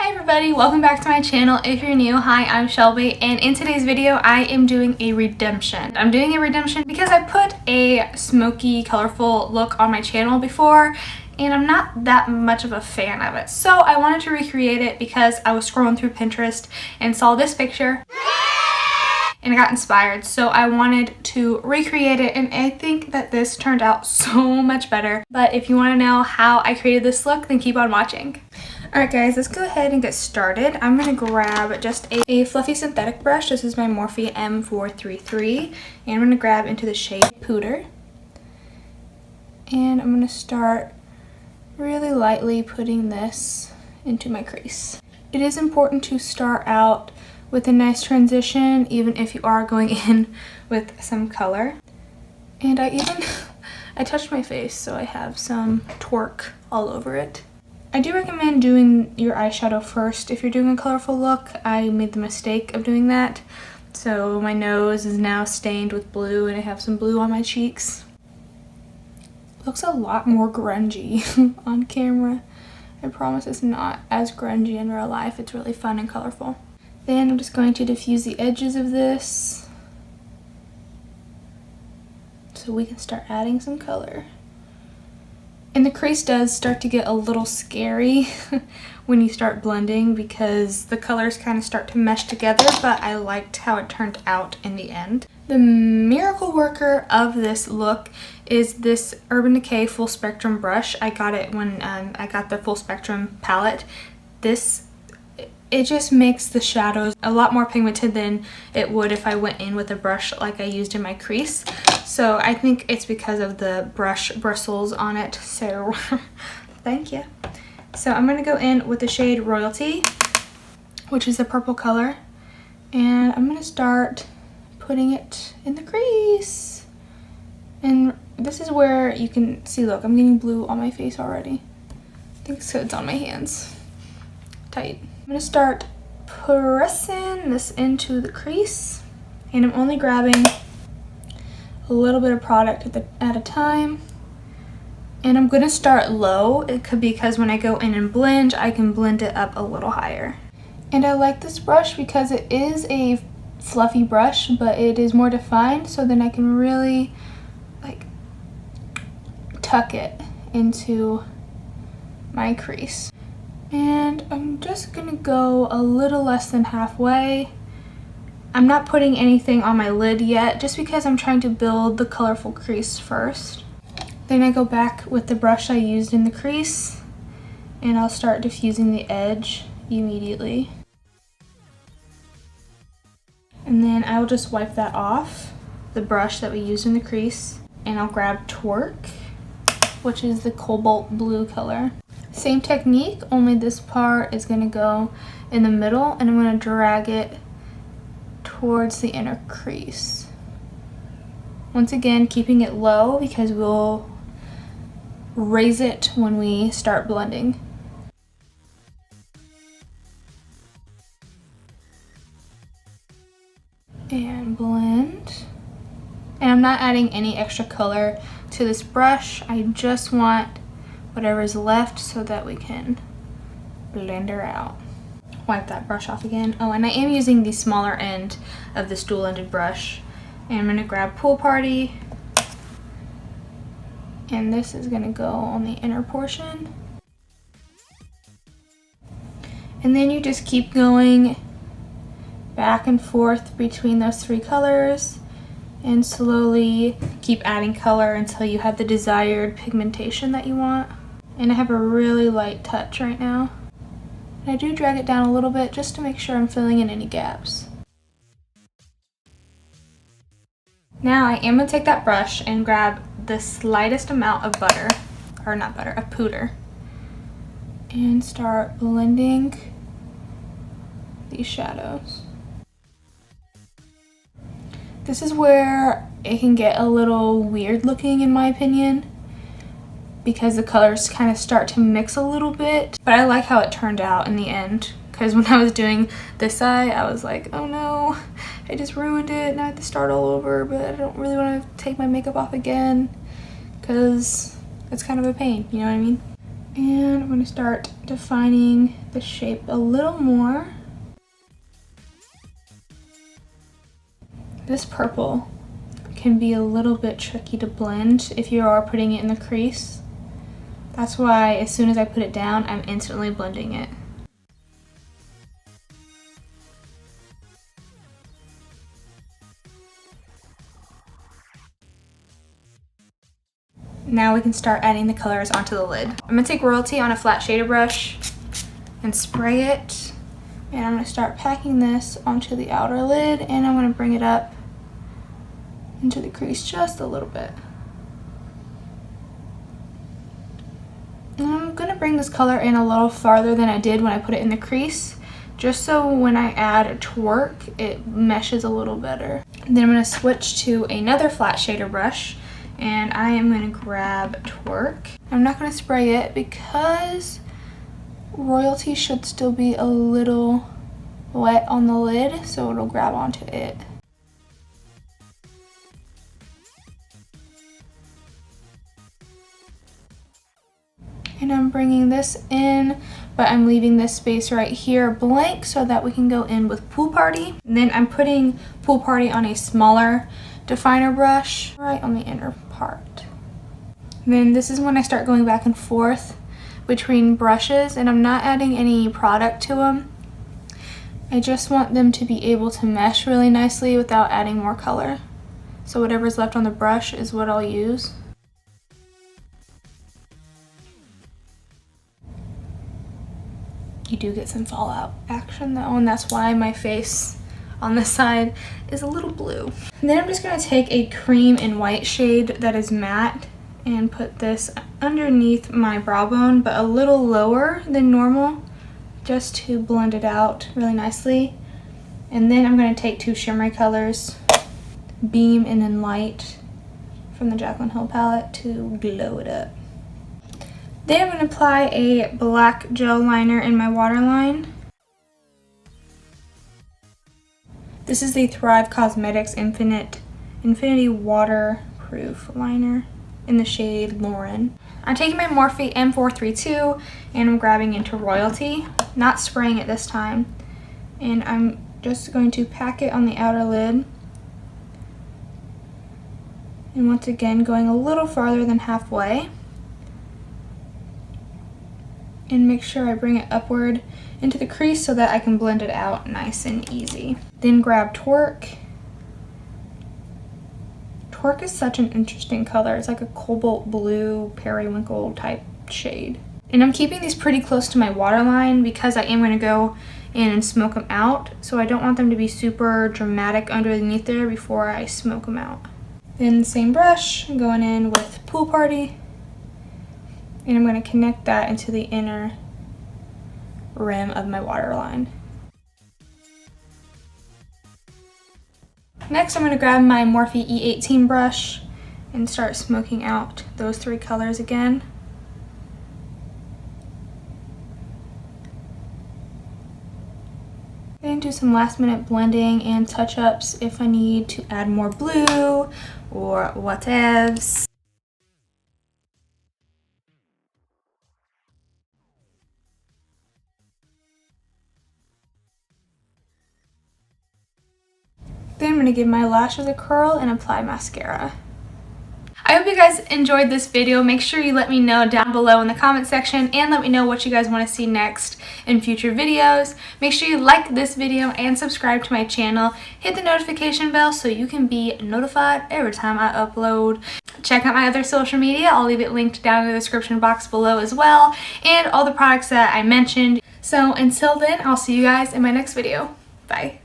Hi everybody, welcome back to my channel. If you're new, hi, I'm Shelby, and in today's video I am doing a redemption. I'm doing a redemption because I put a smoky, colorful look on my channel before, and I'm not that much of a fan of it. So I wanted to recreate it because I was scrolling through Pinterest and saw this picture and I got inspired. So I wanted to recreate it, and I think that this turned out so much better. But if you want to know how I created this look, then keep on watching. Alright guys, let's go ahead and get started. I'm going to grab just a fluffy synthetic brush. This is my Morphe M433. And I'm going to grab into the shade Pooter. And I'm going to start really lightly putting this into my crease. It is important to start out with a nice transition, even if you are going in with some color. And I touched my face, so I have some twerk all over it. I do recommend doing your eyeshadow first if you're doing a colorful look. I made the mistake of doing that. So my nose is now stained with blue and I have some blue on my cheeks. It looks a lot more grungy on camera. I promise it's not as grungy in real life. It's really fun and colorful. Then I'm just going to diffuse the edges of this so we can start adding some color. And the crease does start to get a little scary when you start blending because the colors kind of start to mesh together, but I liked how it turned out in the end. The miracle worker of this look is this Urban Decay Full Spectrum brush. I got it when I got the Full Spectrum palette. It just makes the shadows a lot more pigmented than it would if I went in with a brush like I used in my crease. So I think it's because of the brush bristles on it. So thank you. So I'm going to go in with the shade Royalty, which is the purple color. And I'm going to start putting it in the crease. And this is where you can see, look, I'm getting blue on my face already. I think so, it's on my hands. Tight. I'm going to start pressing this into the crease, and I'm only grabbing a little bit of product at a time. And I'm going to start low. It could be because when I go in and blend, I can blend it up a little higher. And I like this brush because it is a fluffy brush, but it is more defined, so then I can really like tuck it into my crease. And I'm just gonna go a little less than halfway. I'm not putting anything on my lid yet just because I'm trying to build the colorful crease first. Then I go back with the brush I used in the crease and I'll start diffusing the edge immediately. And then I will just wipe that off, the brush that we used in the crease, and I'll grab Twerk, which is the cobalt blue color. Same technique, only this part is going to go in the middle, and I'm going to drag it towards the inner crease. Once again, keeping it low because we'll raise it when we start blending. And blend. And I'm not adding any extra color to this brush. I just want whatever's left so that we can blend her out. Wipe that brush off again. Oh, and I am using the smaller end of this dual-ended brush. And I'm going to grab Pool Party. And this is going to go on the inner portion. And then you just keep going back and forth between those three colors and slowly keep adding color until you have the desired pigmentation that you want. And I have a really light touch right now. And I do drag it down a little bit just to make sure I'm filling in any gaps. Now I am going to take that brush and grab the slightest amount of butter, or not butter, of Pooter, and start blending these shadows. This is where it can get a little weird looking in my opinion, because the colors kind of start to mix a little bit. But I like how it turned out in the end, because when I was doing this eye, I was like, oh no, I just ruined it and I have to start all over, but I don't really want to take my makeup off again because it's kind of a pain, you know what I mean? And I'm going to start defining the shape a little more. This purple can be a little bit tricky to blend if you are putting it in the crease. That's why as soon as I put it down, I'm instantly blending it. Now we can start adding the colors onto the lid. I'm gonna take Royalty on a flat shader brush and spray it. And I'm gonna start packing this onto the outer lid, and I'm gonna bring it up into the crease just a little bit. And I'm gonna bring this color in a little farther than I did when I put it in the crease, just so when I add a twerk, it meshes a little better. And then I'm gonna switch to another flat shader brush, and I am gonna grab twerk. I'm not gonna spray it because Royalty should still be a little wet on the lid, so it'll grab onto it. And I'm bringing this in, but I'm leaving this space right here blank so that we can go in with Pool Party. And then I'm putting Pool Party on a smaller definer brush right on the inner part. And then this is when I start going back and forth between brushes, and I'm not adding any product to them. I just want them to be able to mesh really nicely without adding more color. So whatever's left on the brush is what I'll use. You do get some fallout action though, and that's why my face on this side is a little blue. And then I'm just gonna take a cream and white shade that is matte and put this underneath my brow bone, but a little lower than normal, just to blend it out really nicely. And then I'm gonna take two shimmery colors, Beam and then Light, from the Jaclyn Hill palette to glow it up. Then I'm going to apply a black gel liner in my waterline. This is the Thrive Causemetics Infinity Waterproof Liner in the shade Lauren. I'm taking my Morphe M432 and I'm grabbing into Royalty, not spraying it this time. And I'm just going to pack it on the outer lid. And once again, going a little farther than halfway. And make sure I bring it upward into the crease so that I can blend it out nice and easy. Then grab Twerk. Twerk is such an interesting color. It's like a cobalt blue periwinkle type shade. And I'm keeping these pretty close to my waterline because I am going to go in and smoke them out. So I don't want them to be super dramatic underneath there before I smoke them out. Then same brush, I'm going in with Pool Party. And I'm going to connect that into the inner rim of my waterline. Next, I'm going to grab my Morphe E18 brush and start smoking out those three colors again. And do some last minute blending and touch-ups if I need to add more blue or whatevs. Then I'm going to give my lashes a curl and apply mascara. I hope you guys enjoyed this video. Make sure you let me know down below in the comment section and let me know what you guys want to see next in future videos. Make sure you like this video and subscribe to my channel. Hit the notification bell so you can be notified every time I upload. Check out my other social media. I'll leave it linked down in the description box below as well, and all the products that I mentioned. So until then, I'll see you guys in my next video. Bye.